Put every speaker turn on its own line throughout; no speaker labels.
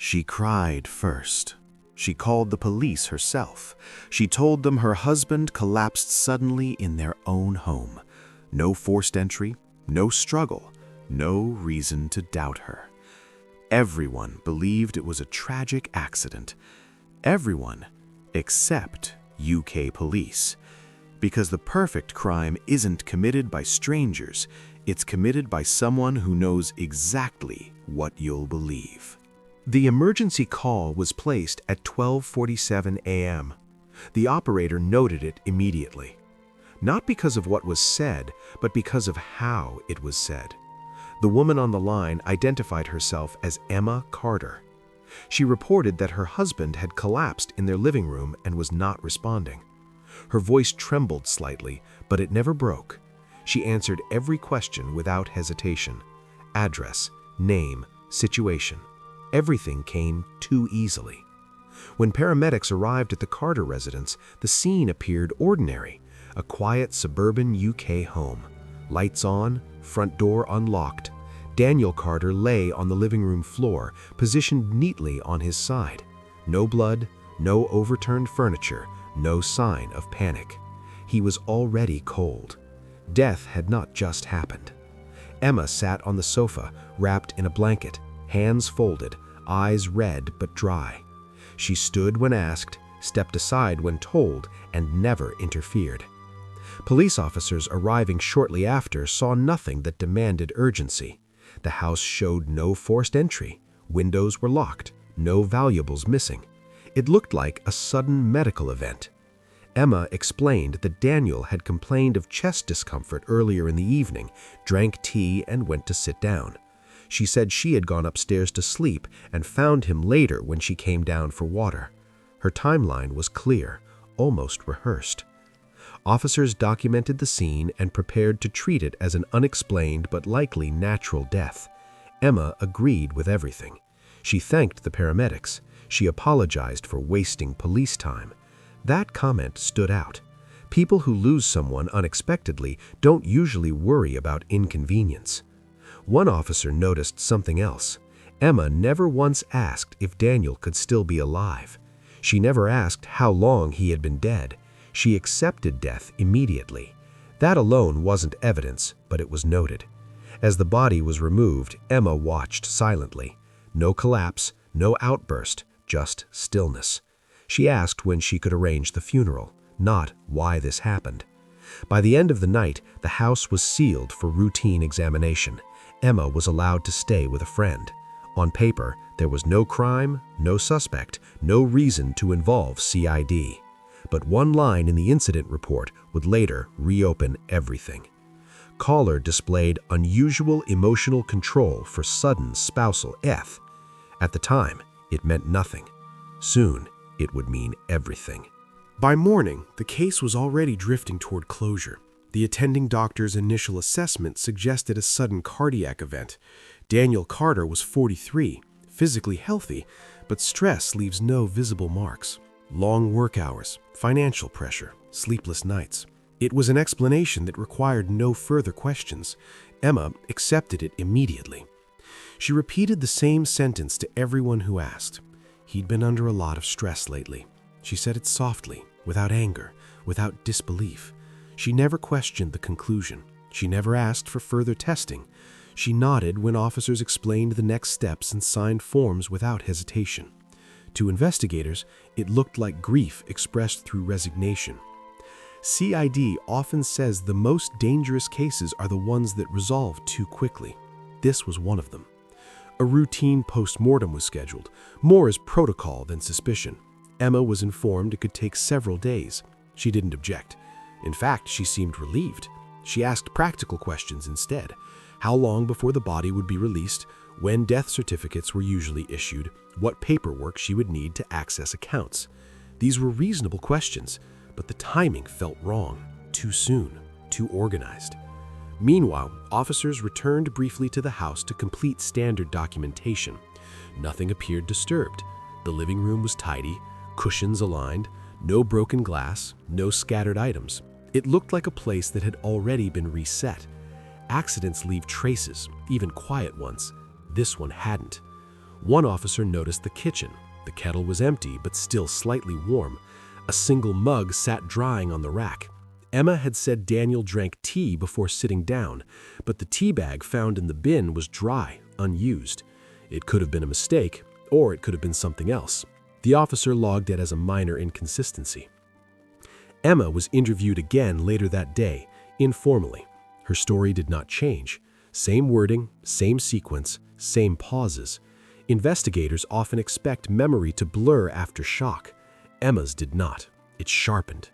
She cried first. She called the police herself. She told them her husband collapsed suddenly in their own home. No forced entry, no struggle, no reason to doubt her. Everyone believed it was a tragic accident. Everyone except UK police. Because the perfect crime isn't committed by strangers, it's committed by someone who knows exactly what you'll believe. The emergency call was placed at 12:47 a.m. The operator noted it immediately. Not because of what was said, but because of how it was said. The woman on the line identified herself as Emma Carter. She reported that her husband had collapsed in their living room and was not responding. Her voice trembled slightly, but it never broke. She answered every question without hesitation. Address, name, situation. Everything came too easily. When paramedics arrived at the Carter residence, the scene appeared ordinary. A quiet suburban UK home. Lights on, front door unlocked. Daniel Carter lay on the living room floor, positioned neatly on his side. No blood, no overturned furniture, no sign of panic. He was already cold. Death had not just happened. Emma sat on the sofa, wrapped in a blanket, hands folded, eyes red but dry. She stood when asked, stepped aside when told, and never interfered. Police officers arriving shortly after saw nothing that demanded urgency. The house showed no forced entry. Windows were locked, no valuables missing. It looked like a sudden medical event. Emma explained that Daniel had complained of chest discomfort earlier in the evening, drank tea, and went to sit down. She said she had gone upstairs to sleep and found him later when she came down for water. Her timeline was clear, almost rehearsed. Officers documented the scene and prepared to treat it as an unexplained but likely natural death. Emma agreed with everything. She thanked the paramedics. She apologized for wasting police time. That comment stood out. People who lose someone unexpectedly don't usually worry about inconvenience. One officer noticed something else. Emma never once asked if Daniel could still be alive. She never asked how long he had been dead. She accepted death immediately. That alone wasn't evidence, but it was noted. As the body was removed, Emma watched silently. No collapse, no outburst, just stillness. She asked when she could arrange the funeral, not why this happened. By the end of the night, the house was sealed for routine examination. Emma was allowed to stay with a friend. On paper, there was no crime, no suspect, no reason to involve CID. But one line in the incident report would later reopen everything. Caller displayed unusual emotional control for sudden spousal death. At the time, it meant nothing. Soon, it would mean everything. By morning, the case was already drifting toward closure. The attending doctor's initial assessment suggested a sudden cardiac event. Daniel Carter was 43, physically healthy, but stress leaves no visible marks. Long work hours, financial pressure, sleepless nights. It was an explanation that required no further questions. Emma accepted it immediately. She repeated the same sentence to everyone who asked. He'd been under a lot of stress lately. She said it softly, without anger, without disbelief. She never questioned the conclusion. She never asked for further testing. She nodded when officers explained the next steps and signed forms without hesitation. To investigators, it looked like grief expressed through resignation. CID often says the most dangerous cases are the ones that resolve too quickly. This was one of them. A routine post-mortem was scheduled, more as protocol than suspicion. Emma was informed it could take several days. She didn't object. In fact, she seemed relieved. She asked practical questions instead. How long before the body would be released, when death certificates were usually issued, what paperwork she would need to access accounts. These were reasonable questions, but the timing felt wrong, too soon, too organized. Meanwhile, officers returned briefly to the house to complete standard documentation. Nothing appeared disturbed. The living room was tidy, cushions aligned, no broken glass, no scattered items. It looked like a place that had already been reset. Accidents leave traces, even quiet ones. This one hadn't.
One officer noticed the kitchen. The kettle was empty but still slightly warm. A single mug sat drying on the rack. Emma had said Daniel drank tea before sitting down, but the tea bag found in the bin was dry, unused. It could have been a mistake, or it could have been something else. The officer logged it as a minor inconsistency. Emma was interviewed again later that day, informally. Her story did not change. Same wording, same sequence, same pauses. Investigators often expect memory to blur after shock. Emma's did not. It sharpened.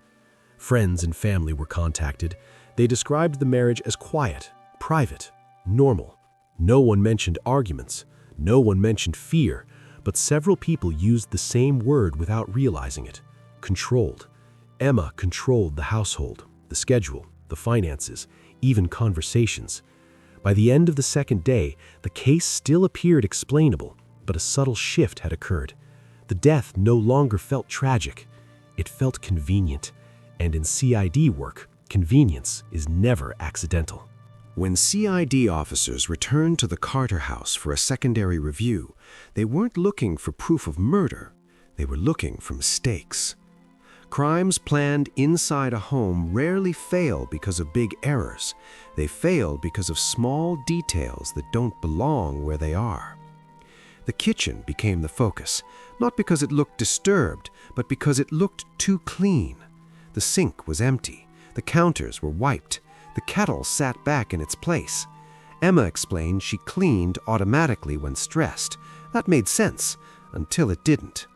Friends and family were contacted. They described the marriage as quiet, private, normal. No one mentioned arguments. No one mentioned fear, but several people used the same word without realizing it. Controlled. Emma controlled the household, the schedule, the finances, even conversations. By the end of the second day, the case still appeared explainable, but a subtle shift had occurred. The death no longer felt tragic. It felt convenient. And in CID work, convenience is never accidental.
When CID officers returned to the Carter house for a secondary review, they weren't looking for proof of murder. They were looking for mistakes. Crimes planned inside a home rarely fail because of big errors. They fail because of small details that don't belong where they are. The kitchen became the focus, not because it looked disturbed, but because it looked too clean. The sink was empty. The counters were wiped. The kettle sat back in its place. Emma explained she cleaned automatically when stressed. That made sense, until it didn't.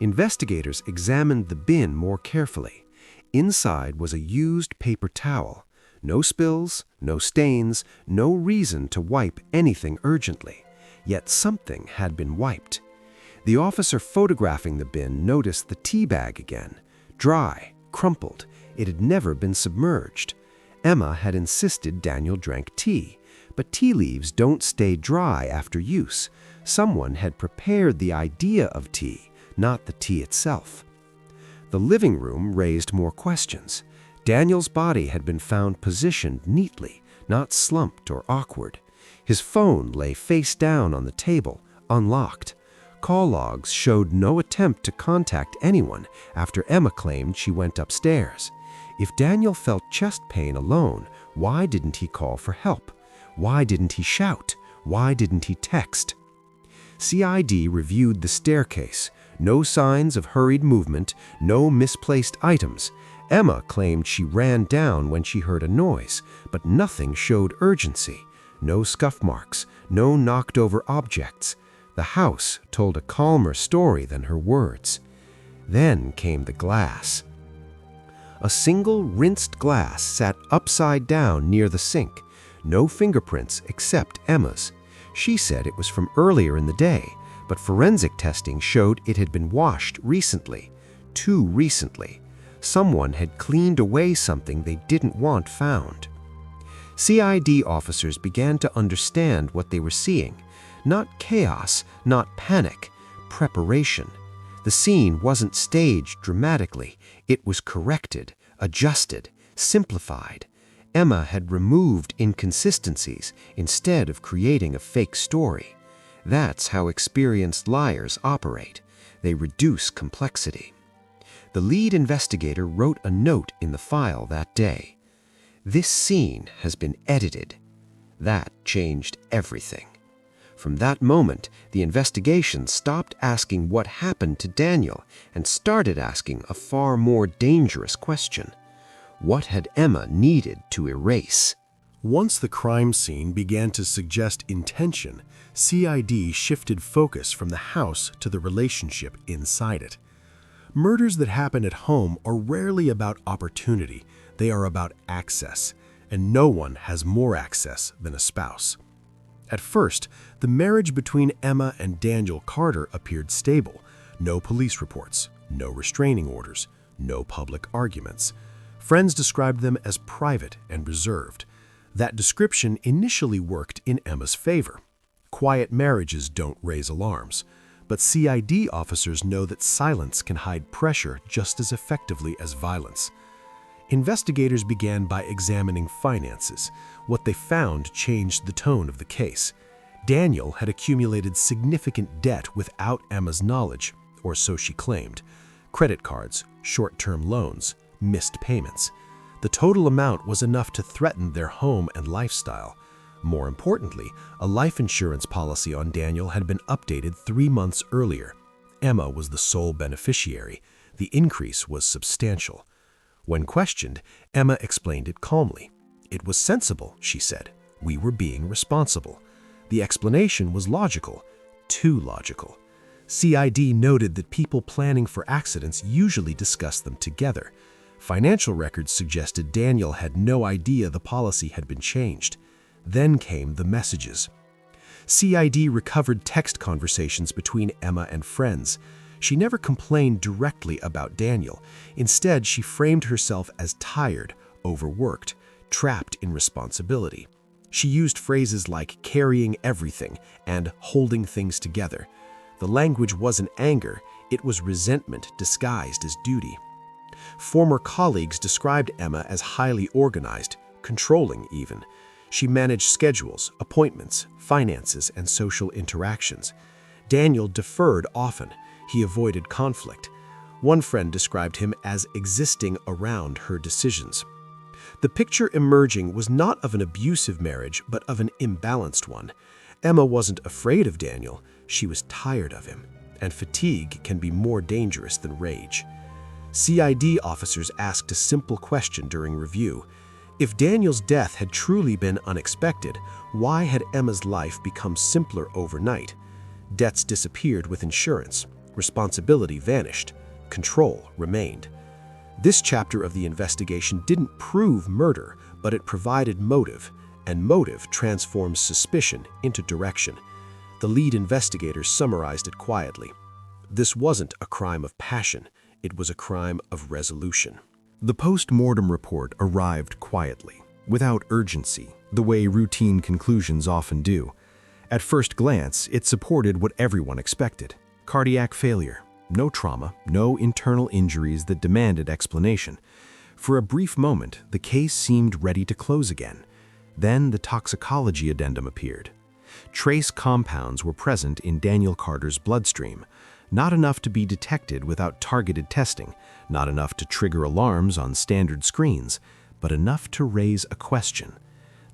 Investigators examined the bin more carefully. Inside was a used paper towel. No spills, no stains, no reason to wipe anything urgently. Yet something had been wiped. The officer photographing the bin noticed the tea bag again. Dry, crumpled. It had never been submerged. Emma had insisted Daniel drank tea, but tea leaves don't stay dry after use. Someone had prepared the idea of tea, not the tea itself. The living room raised more questions. Daniel's body had been found positioned neatly, not slumped or awkward. His phone lay face down on the table, unlocked. Call logs showed no attempt to contact anyone after Emma claimed she went upstairs. If Daniel felt chest pain alone, why didn't he call for help? Why didn't he shout? Why didn't he text? CID reviewed the staircase. No signs of hurried movement, no misplaced items. Emma claimed she ran down when she heard a noise, but nothing showed urgency. No scuff marks, no knocked over objects. The house told a calmer story than her words. Then came the glass. A single rinsed glass sat upside down near the sink. No fingerprints except Emma's. She said it was from earlier in the day, but forensic testing showed it had been washed recently. Too recently. Someone had cleaned away something they didn't want found. CID officers began to understand what they were seeing. Not chaos, not panic, preparation. The scene wasn't staged dramatically. It was corrected, adjusted, simplified. Emma had removed inconsistencies instead of creating a fake story. That's how experienced liars operate. They reduce complexity. The lead investigator wrote a note in the file that day. "This scene has been edited." That changed everything. From that moment, the investigation stopped asking what happened to Daniel and started asking a far more dangerous question. What had Emma needed to erase?
Once the crime scene began to suggest intention, CID shifted focus from the house to the relationship inside it. Murders that happen at home are rarely about opportunity. They are about access, and no one has more access than a spouse. At first, the marriage between Emma and Daniel Carter appeared stable. No police reports, no restraining orders, no public arguments. Friends described them as private and reserved. That description initially worked in Emma's favor. Quiet marriages don't raise alarms. But CID officers know that silence can hide pressure just as effectively as violence. Investigators began by examining finances. What they found changed the tone of the case. Daniel had accumulated significant debt without Emma's knowledge, or so she claimed. Credit cards, short-term loans, missed payments. The total amount was enough to threaten their home and lifestyle. More importantly, a life insurance policy on Daniel had been updated 3 months earlier. Emma was the sole beneficiary. The increase was substantial. When questioned, Emma explained it calmly. It was sensible, she said. We were being responsible. The explanation was logical, too logical. CID noted that people planning for accidents usually discuss them together. Financial records suggested Daniel had no idea the policy had been changed. Then came the messages. CID recovered text conversations between Emma and friends. She never complained directly about Daniel. Instead, she framed herself as tired, overworked, trapped in responsibility. She used phrases like carrying everything and holding things together. The language wasn't anger, it was resentment disguised as duty. Former colleagues described Emma as highly organized, controlling even. She managed schedules, appointments, finances, and social interactions. Daniel deferred often. He avoided conflict. One friend described him as existing around her decisions. The picture emerging was not of an abusive marriage, but of an imbalanced one. Emma wasn't afraid of Daniel. She was tired of him. And fatigue can be more dangerous than rage. CID officers asked a simple question during review. If Daniel's death had truly been unexpected, why had Emma's life become simpler overnight? Debts disappeared with insurance. Responsibility vanished. Control remained. This chapter of the investigation didn't prove murder, but it provided motive, and motive transforms suspicion into direction. The lead investigator summarized it quietly. This wasn't a crime of passion. It was a crime of resolution.
The post-mortem report arrived quietly, without urgency, the way routine conclusions often do. At first glance, it supported what everyone expected: cardiac failure, no trauma, no internal injuries that demanded explanation. For a brief moment, the case seemed ready to close again. Then the toxicology addendum appeared. Trace compounds were present in Daniel Carter's bloodstream, not enough to be detected without targeted testing, not enough to trigger alarms on standard screens, but enough to raise a question.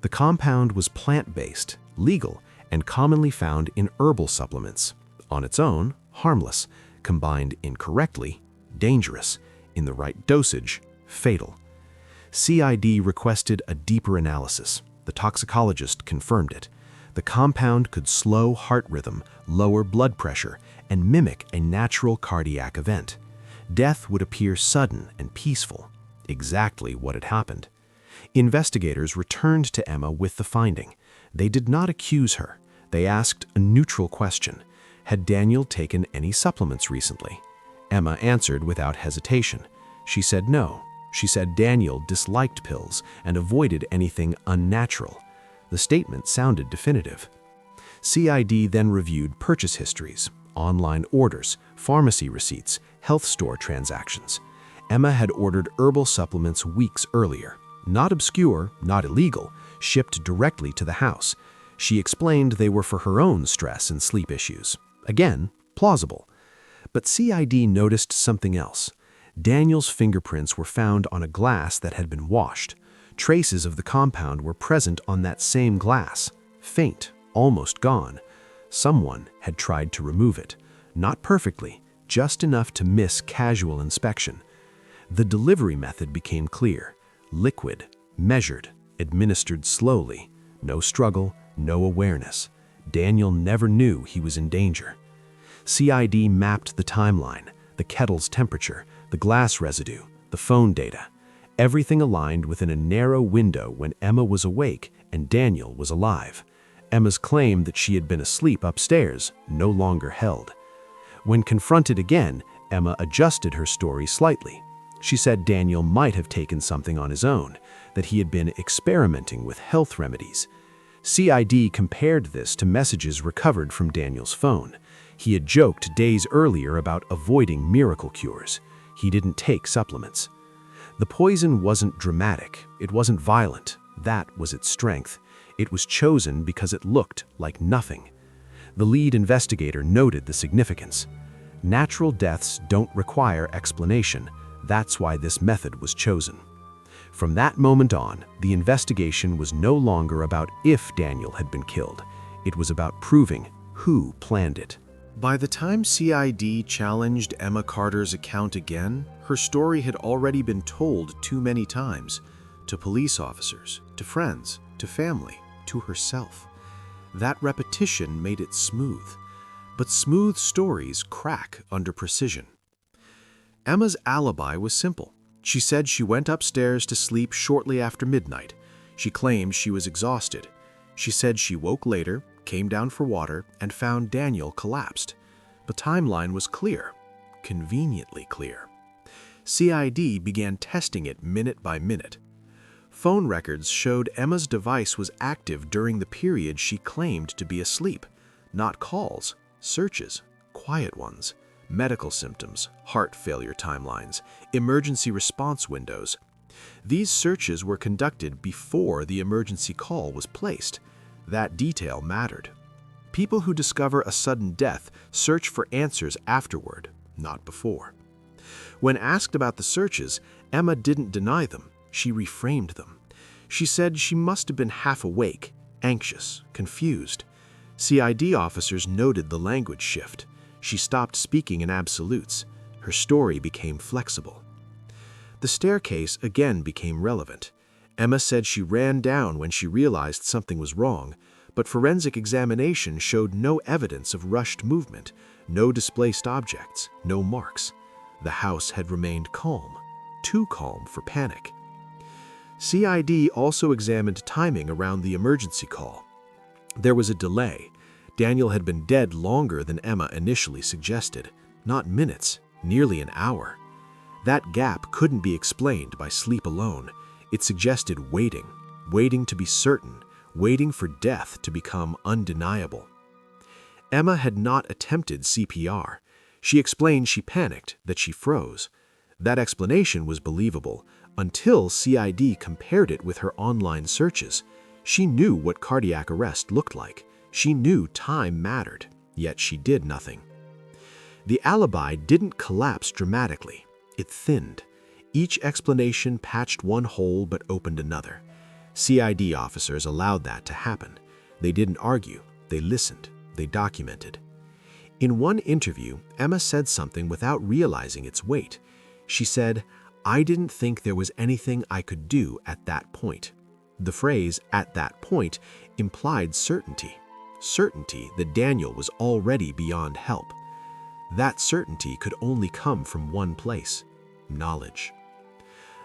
The compound was plant-based, legal, and commonly found in herbal supplements. On its own, harmless. Combined incorrectly, dangerous. In the right dosage, fatal. CID requested a deeper analysis. The toxicologist confirmed it. The compound could slow heart rhythm, lower blood pressure, and mimic a natural cardiac event. Death would appear sudden and peaceful, exactly what had happened. Investigators returned to Emma with the finding. They did not accuse her. They asked a neutral question. Had Daniel taken any supplements recently? Emma answered without hesitation. She said no. She said Daniel disliked pills and avoided anything unnatural. The statement sounded definitive. CID then reviewed purchase histories, online orders, pharmacy receipts, health store transactions. Emma had ordered herbal supplements weeks earlier. Not obscure, not illegal, shipped directly to the house. She explained they were for her own stress and sleep issues. Again, plausible. But CID noticed something else. Daniel's fingerprints were found on a glass that had been washed. Traces of the compound were present on that same glass, faint, almost gone. Someone had tried to remove it. Not perfectly, just enough to miss casual inspection. The delivery method became clear. Liquid, measured, administered slowly. No struggle, no awareness. Daniel never knew he was in danger. CID mapped the timeline, the kettle's temperature, the glass residue, the phone data. Everything aligned within a narrow window when Emma was awake and Daniel was alive. Emma's claim that she had been asleep upstairs no longer held. When confronted again, Emma adjusted her story slightly. She said Daniel might have taken something on his own, that he had been experimenting with health remedies. CID compared this to messages recovered from Daniel's phone. He had joked days earlier about avoiding miracle cures. He didn't take supplements. The poison wasn't dramatic. It wasn't violent. That was its strength. It was chosen because it looked like nothing. The lead investigator noted the significance. Natural deaths don't require explanation. That's why this method was chosen. From that moment on, the investigation was no longer about if Daniel had been killed. It was about proving who planned it. By the time CID challenged Emma Carter's account again, her story had already been told too many times. To police officers, to friends, to family, to herself. That repetition made it smooth. But smooth stories crack under precision. Emma's alibi was simple. She said she went upstairs to sleep shortly after midnight. She claimed she was exhausted. She said she woke later, came down for water, and found Daniel collapsed. The timeline was clear, conveniently clear. CID began testing it minute by minute. Phone records showed Emma's device was active during the period she claimed to be asleep. Not calls, searches, quiet ones, medical symptoms, heart failure timelines, emergency response windows. These searches were conducted before the emergency call was placed. That detail mattered. People who discover a sudden death search for answers afterward, not before. When asked about the searches, Emma didn't deny them. She reframed them. She said she must have been half awake, anxious, confused. CID officers noted the language shift. She stopped speaking in absolutes. Her story became flexible. The staircase again became relevant. Emma said she ran down when she realized something was wrong, but forensic examination showed no evidence of rushed movement, no displaced objects, no marks. The house had remained calm, too calm for panic. CID also examined timing around the emergency call. There was a delay. Daniel had been dead longer than Emma initially suggested, not minutes, nearly an hour. That gap couldn't be explained by sleep alone. It suggested waiting, waiting to be certain, waiting for death to become undeniable. Emma had not attempted CPR. She explained she panicked, that she froze. That explanation was believable until CID compared it with her online searches. She knew what cardiac arrest looked like. She knew time mattered, yet she did nothing. The alibi didn't collapse dramatically. It thinned. Each explanation patched one hole but opened another. CID officers allowed that to happen. They didn't argue. They listened. They documented. In one interview, Emma said something without realizing its weight. She said, "I didn't think there was anything I could do at that point." The phrase, "at that point," implied certainty. Certainty that Daniel was already beyond help. That certainty could only come from one place: knowledge.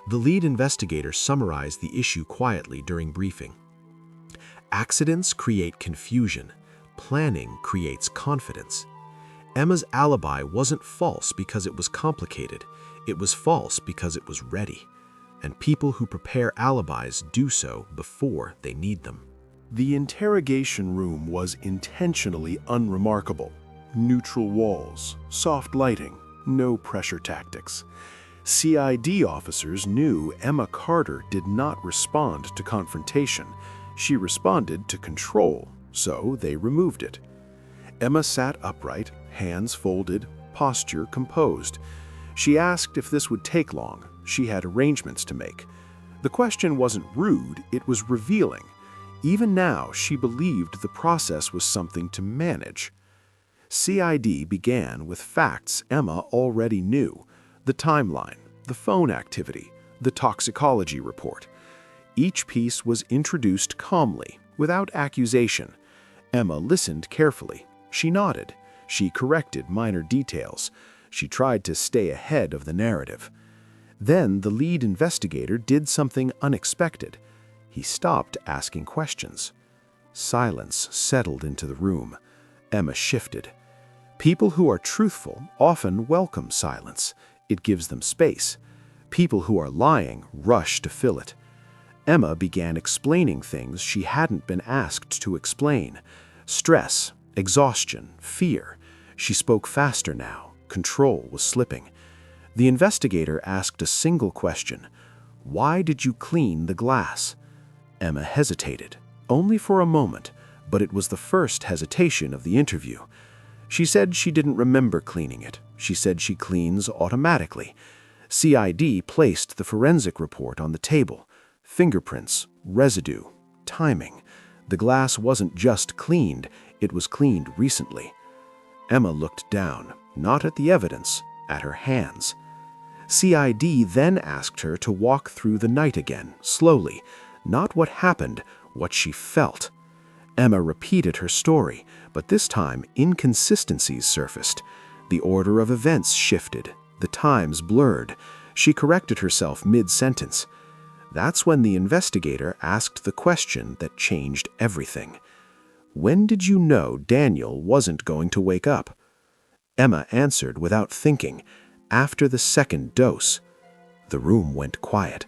The lead investigator summarized the issue quietly during briefing. Accidents create confusion. Planning creates confidence. Emma's alibi wasn't false because it was complicated. It was false because it was ready. And people who prepare alibis do so before they need them.
The interrogation room was intentionally unremarkable. Neutral walls, soft lighting, no pressure tactics. CID officers knew Emma Carter did not respond to confrontation. She responded to control, so they removed it. Emma sat upright, hands folded, posture composed. She asked if this would take long. She had arrangements to make. The question wasn't rude, it was revealing. Even now, she believed the process was something to manage. CID began with facts Emma already knew: the timeline, the phone activity, the toxicology report. Each piece was introduced calmly, without accusation. Emma listened carefully. She nodded. She corrected minor details. She tried to stay ahead of the narrative. Then the lead investigator did something unexpected. He stopped asking questions. Silence settled into the room. Emma shifted. People who are truthful often welcome silence. It gives them space. People who are lying rush to fill it. Emma began explaining things she hadn't been asked to explain. Stress, exhaustion, fear. She spoke faster now. Control was slipping. The investigator asked a single question: "Why did you clean the glass?" Emma hesitated. only for a moment, but it was the first hesitation of the interview. She said she didn't remember cleaning it. She said she cleans automatically. CID placed the forensic report on the table. Fingerprints, residue, timing. The glass wasn't just cleaned, it was cleaned recently. Emma looked down, not at the evidence, at her hands. CID then asked her to walk through the night again, slowly, not what happened, what she felt. Emma repeated her story, but this time inconsistencies surfaced. The order of events shifted, the times blurred. She corrected herself mid-sentence. That's when the investigator asked the question that changed everything. When did you know Daniel wasn't going to wake up? Emma answered without thinking, after the second dose. The room went quiet.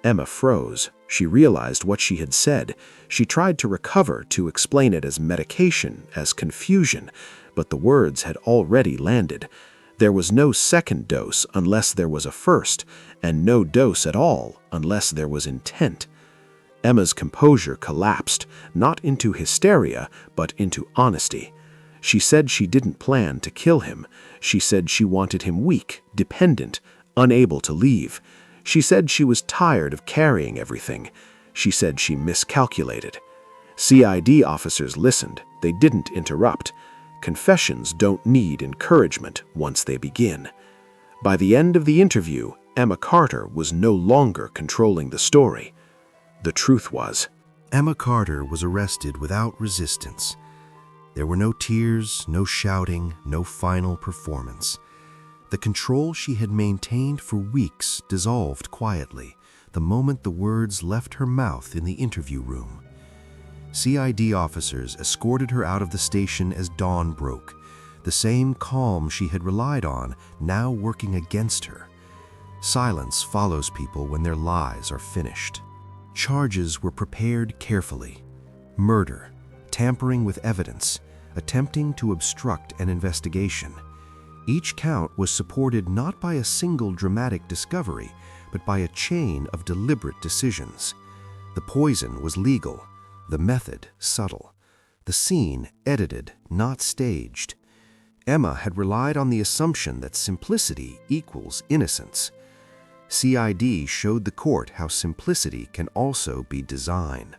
Emma froze. She realized what she had said. She tried to recover, to explain it as medication, as confusion, but the words had already landed. There was no second dose unless there was a first, and no dose at all unless there was intent. Emma's composure collapsed, not into hysteria, but into honesty. She said she didn't plan to kill him. She said she wanted him weak, dependent, unable to leave. She said she was tired of carrying everything. She said she miscalculated. CID officers listened. They didn't interrupt. Confessions don't need encouragement once they begin. By the end of the interview, Emma Carter was no longer controlling the story. The truth was,
Emma Carter was arrested without resistance. There were no tears, no shouting, no final performance. The control she had maintained for weeks dissolved quietly the moment the words left her mouth in the interview room. CID officers escorted her out of the station as dawn broke, the same calm she had relied on now working against her. Silence follows people when their lies are finished. Charges were prepared carefully. Murder, tampering with evidence, attempting to obstruct an investigation. Each count was supported not by a single dramatic discovery, but by a chain of deliberate decisions. The poison was legal, the method subtle, the scene edited, not staged. Emma had relied on the assumption that simplicity equals innocence. CID showed the court how simplicity can also be design.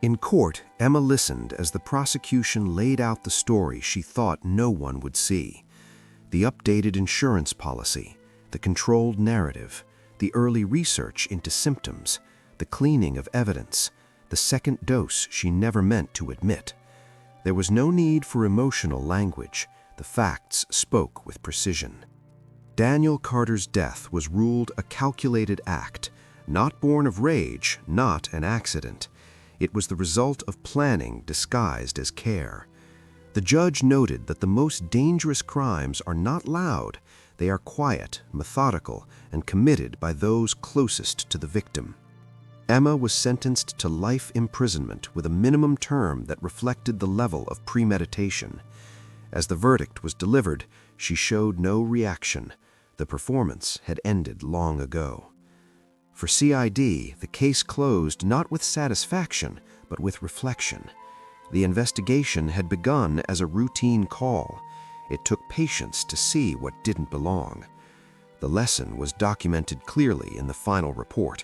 In court, Emma listened as the prosecution laid out the story she thought no one would see. The updated insurance policy, the controlled narrative, the early research into symptoms, the cleaning of evidence, the second dose she never meant to admit. There was no need for emotional language. The facts spoke with precision. Daniel Carter's death was ruled a calculated act, not born of rage, not an accident. It was the result of planning disguised as care. The judge noted that the most dangerous crimes are not loud. They are quiet, methodical, and committed by those closest to the victim. Emma was sentenced to life imprisonment with a minimum term that reflected the level of premeditation. As the verdict was delivered, she showed no reaction. The performance had ended long ago. For CID, the case closed not with satisfaction, but with reflection. The investigation had begun as a routine call. It took patience to see what didn't belong. The lesson was documented clearly in the final report.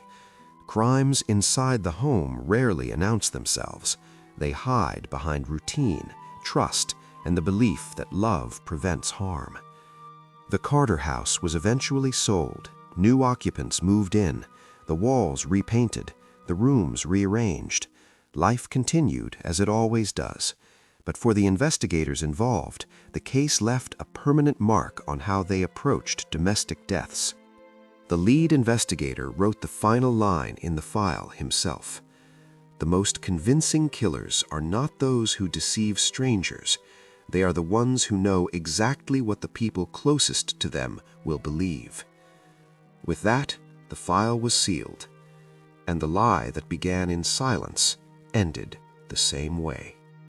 Crimes inside the home rarely announce themselves. They hide behind routine, trust, and the belief that love prevents harm. The Carter house was eventually sold. New occupants moved in, the walls repainted, the rooms rearranged. Life continued as it always does. But for the investigators involved, the case left a permanent mark on how they approached domestic deaths. The lead investigator wrote the final line in the file himself. The most convincing killers are not those who deceive strangers. They are the ones who know exactly what the people closest to them will believe. With that, the file was sealed, and the lie that began in silence ended the same way.